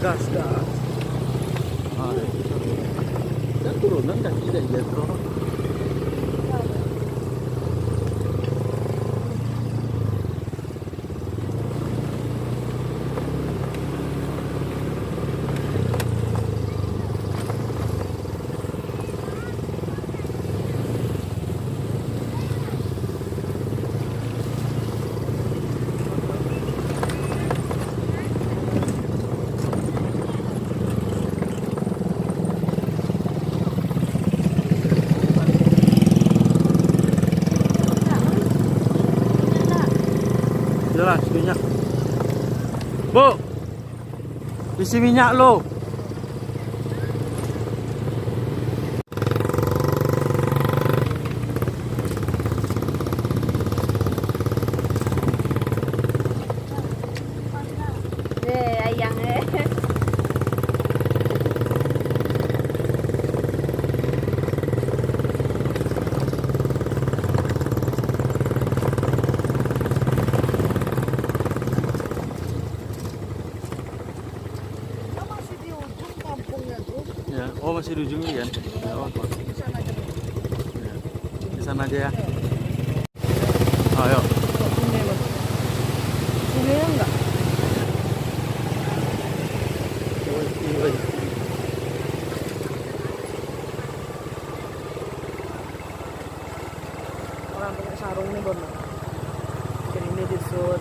gas gas. Dan turunan kan tidak jatuh. Jelas minyak. Bu, isi minyak lo. Ayang Ya, oh masih di ujung ini kan? Ya, apa? Ya. Di sana aja ya. Ayo. Sungai enggak? Orang pakai sarung nih Bang. Jadi ini disut.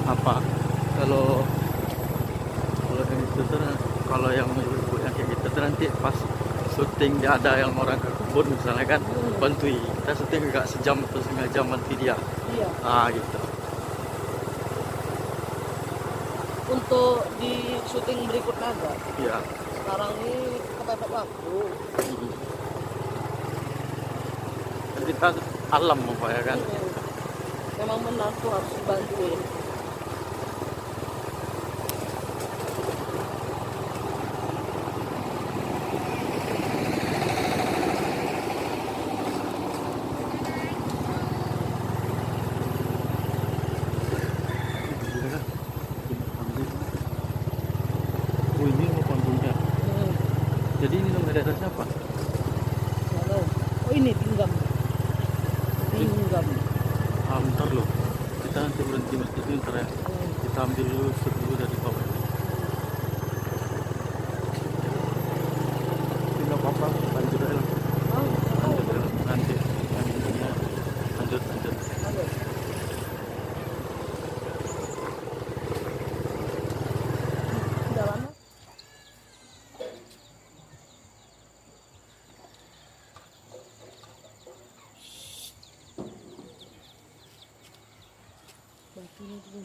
Apa? Kalau yang itu tuh, kalau yang ibu yang kayak gitu tuh nanti pas syuting dia ada yang orang ke kebun misalnya kan, bantuin kita syuting agak sejam atau setengah jam bantu dia. Iya. Gitu. Untuk di syuting berikutnya ada. Iya. Sekarang ini kepepet waktu. Dan kita alam apa ya kan? Memang benar tuh harus dibantuin. Oh ini mau panggungnya. Jadi ini nomor daerah siapa? Oh ini Tinggam. Tinggam. Bentar loh. Kita nanti berhenti masjid ini ntar ya. Kita ambil dulu shoot dulu dari bawah. Tidak apa-apa, lanjut aja lah. Lanjut aja lah. Nanti lanjut. Jalannya batu ini tuh.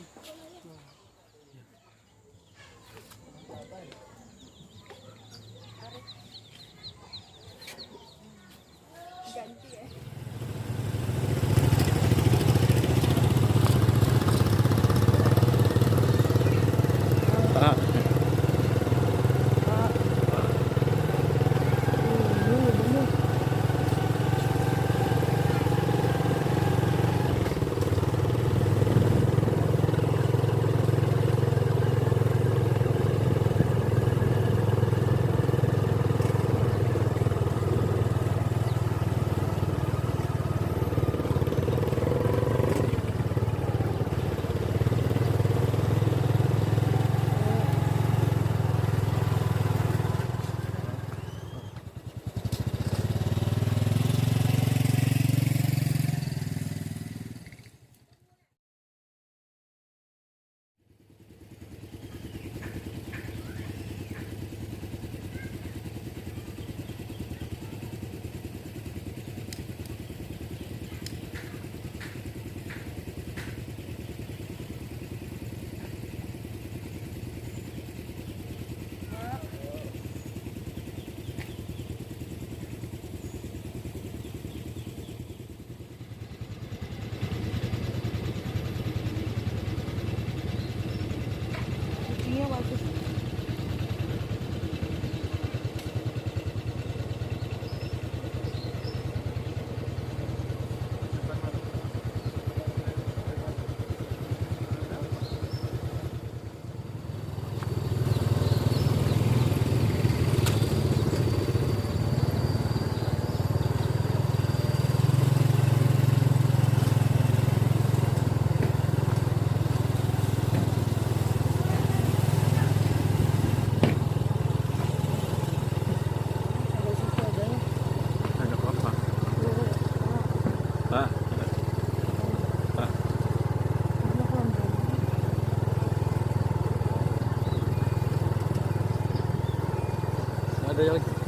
ada lagi